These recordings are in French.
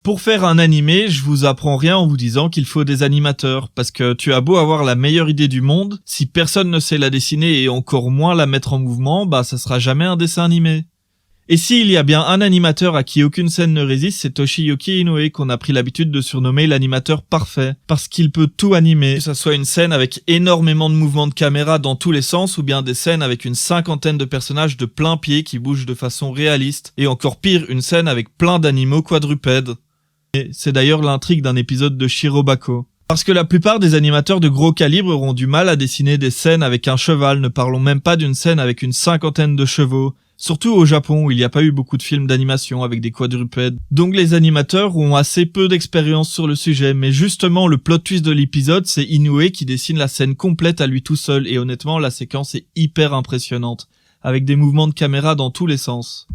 Pour faire un animé, je vous apprends rien en vous disant qu'il faut des animateurs, parce que tu as beau avoir la meilleure idée du monde, si personne ne sait la dessiner et encore moins la mettre en mouvement, bah ça sera jamais un dessin animé. Et s'il y a bien un animateur à qui aucune scène ne résiste, c'est Toshiyuki Inoue qu'on a pris l'habitude de surnommer l'animateur parfait, parce qu'il peut tout animer, que ça soit une scène avec énormément de mouvements de caméra dans tous les sens, ou bien des scènes avec une cinquantaine de personnages de plein pied qui bougent de façon réaliste, et encore pire, une scène avec plein d'animaux quadrupèdes. Et c'est d'ailleurs l'intrigue d'un épisode de Shirobako. Parce que la plupart des animateurs de gros calibre auront du mal à dessiner des scènes avec un cheval, ne parlons même pas d'une scène avec une cinquantaine de chevaux. Surtout au Japon où il n'y a pas eu beaucoup de films d'animation avec des quadrupèdes. Donc les animateurs ont assez peu d'expérience sur le sujet, mais justement le plot twist de l'épisode, c'est Inoue qui dessine la scène complète à lui tout seul, et honnêtement la séquence est hyper impressionnante, avec des mouvements de caméra dans tous les sens.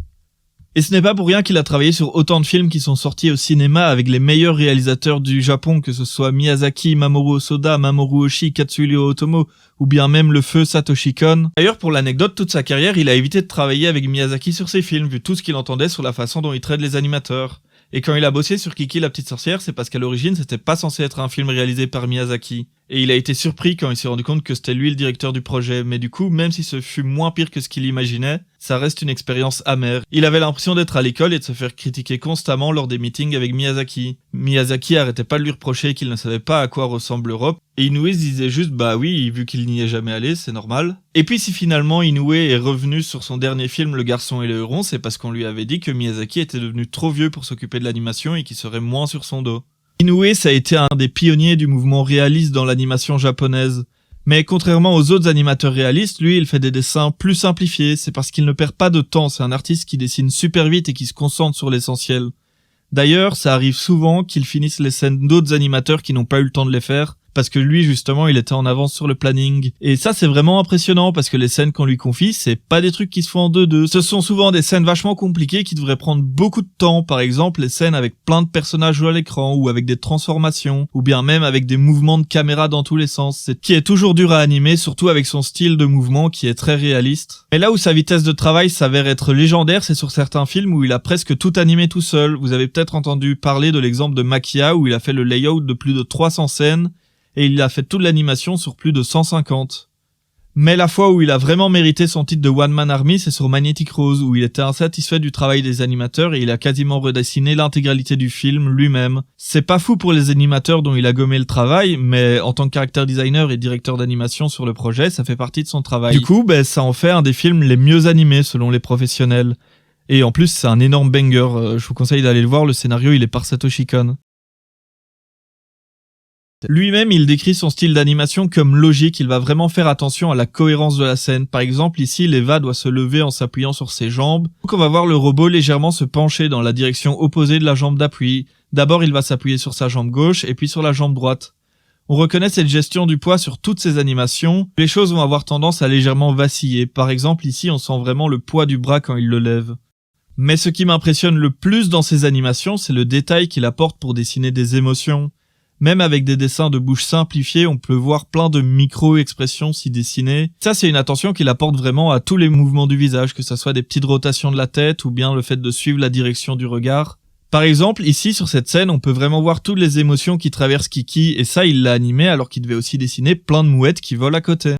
Et ce n'est pas pour rien qu'il a travaillé sur autant de films qui sont sortis au cinéma avec les meilleurs réalisateurs du Japon, que ce soit Miyazaki, Mamoru Hosoda, Mamoru Oshii, Katsuhiro Otomo, ou bien même le feu Satoshi Kon. D'ailleurs, pour l'anecdote, toute sa carrière, il a évité de travailler avec Miyazaki sur ses films, vu tout ce qu'il entendait sur la façon dont il traite les animateurs. Et quand il a bossé sur Kiki la petite sorcière, c'est parce qu'à l'origine, c'était pas censé être un film réalisé par Miyazaki. Et il a été surpris quand il s'est rendu compte que c'était lui le directeur du projet, mais du coup, même si ce fut moins pire que ce qu'il imaginait, ça reste une expérience amère. Il avait l'impression d'être à l'école et de se faire critiquer constamment lors des meetings avec Miyazaki. Miyazaki arrêtait pas de lui reprocher qu'il ne savait pas à quoi ressemble l'Europe, et Inoue se disait juste bah oui, vu qu'il n'y est jamais allé, c'est normal. Et puis si finalement Inoue est revenu sur son dernier film Le Garçon et le Héron, c'est parce qu'on lui avait dit que Miyazaki était devenu trop vieux pour s'occuper de l'animation et qu'il serait moins sur son dos. Inoue, ça a été un des pionniers du mouvement réaliste dans l'animation japonaise. Mais contrairement aux autres animateurs réalistes, lui, il fait des dessins plus simplifiés, c'est parce qu'il ne perd pas de temps, c'est un artiste qui dessine super vite et qui se concentre sur l'essentiel. D'ailleurs, ça arrive souvent qu'il finisse les scènes d'autres animateurs qui n'ont pas eu le temps de les faire, parce que lui, justement, il était en avance sur le planning. Et ça, c'est vraiment impressionnant, parce que les scènes qu'on lui confie, c'est pas des trucs qui se font en 2-2. Ce sont souvent des scènes vachement compliquées qui devraient prendre beaucoup de temps. Par exemple, les scènes avec plein de personnages à l'écran, ou avec des transformations, ou bien même avec des mouvements de caméra dans tous les sens. C'est qui est toujours dur à animer, surtout avec son style de mouvement qui est très réaliste. Et là où sa vitesse de travail s'avère être légendaire, c'est sur certains films où il a presque tout animé tout seul. Vous avez peut-être entendu parler de l'exemple de Maquia, où il a fait le layout de plus de 300 scènes, et il a fait toute l'animation sur plus de 150. Mais la fois où il a vraiment mérité son titre de One Man Army, c'est sur Magnetic Rose, où il était insatisfait du travail des animateurs et il a quasiment redessiné l'intégralité du film lui-même. C'est pas fou pour les animateurs dont il a gommé le travail, mais en tant que character designer et directeur d'animation sur le projet, ça fait partie de son travail. Du coup, ça en fait un des films les mieux animés selon les professionnels. Et en plus, c'est un énorme banger, je vous conseille d'aller le voir, le scénario il est par Satoshi Kon. Lui-même, il décrit son style d'animation comme logique, il va vraiment faire attention à la cohérence de la scène. Par exemple, ici, l'Eva doit se lever en s'appuyant sur ses jambes. Donc on va voir le robot légèrement se pencher dans la direction opposée de la jambe d'appui. D'abord, il va s'appuyer sur sa jambe gauche et puis sur la jambe droite. On reconnaît cette gestion du poids sur toutes ces animations. Les choses vont avoir tendance à légèrement vaciller. Par exemple, ici, on sent vraiment le poids du bras quand il le lève. Mais ce qui m'impressionne le plus dans ces animations, c'est le détail qu'il apporte pour dessiner des émotions. Même avec des dessins de bouche simplifiés, on peut voir plein de micro-expressions s'y dessiner. Ça, c'est une attention qu'il apporte vraiment à tous les mouvements du visage, que ça soit des petites rotations de la tête ou bien le fait de suivre la direction du regard. Par exemple, ici, sur cette scène, on peut vraiment voir toutes les émotions qui traversent Kiki, et ça, il l'a animé alors qu'il devait aussi dessiner plein de mouettes qui volent à côté.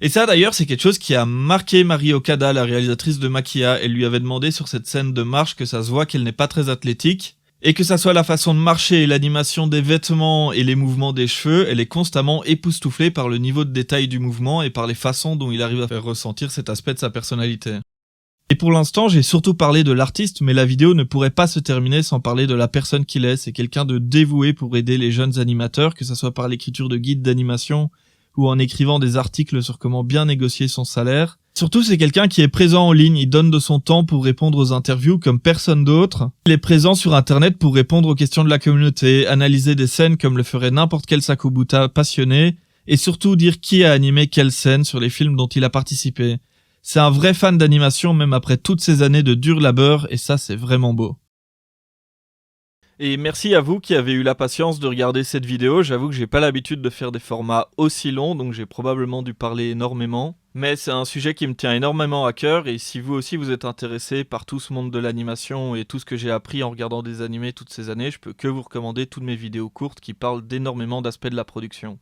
Et ça, d'ailleurs, c'est quelque chose qui a marqué Mari Okada, la réalisatrice de Maquia. Elle lui avait demandé sur cette scène de marche que ça se voit qu'elle n'est pas très athlétique. Et que ça soit la façon de marcher, l'animation des vêtements et les mouvements des cheveux, elle est constamment époustouflée par le niveau de détail du mouvement et par les façons dont il arrive à faire ressentir cet aspect de sa personnalité. Et pour l'instant, j'ai surtout parlé de l'artiste, mais la vidéo ne pourrait pas se terminer sans parler de la personne qu'il est. C'est quelqu'un de dévoué pour aider les jeunes animateurs, que ça soit par l'écriture de guides d'animation ou en écrivant des articles sur comment bien négocier son salaire. Surtout, c'est quelqu'un qui est présent en ligne, il donne de son temps pour répondre aux interviews comme personne d'autre. Il est présent sur internet pour répondre aux questions de la communauté, analyser des scènes comme le ferait n'importe quel Sakobuta passionné, et surtout dire qui a animé quelle scène sur les films dont il a participé. C'est un vrai fan d'animation même après toutes ces années de dur labeur, et ça c'est vraiment beau. Et merci à vous qui avez eu la patience de regarder cette vidéo. J'avoue que j'ai pas l'habitude de faire des formats aussi longs, donc j'ai probablement dû parler énormément. Mais c'est un sujet qui me tient énormément à cœur, et si vous aussi vous êtes intéressé par tout ce monde de l'animation et tout ce que j'ai appris en regardant des animés toutes ces années, je peux que vous recommander toutes mes vidéos courtes qui parlent d'énormément d'aspects de la production.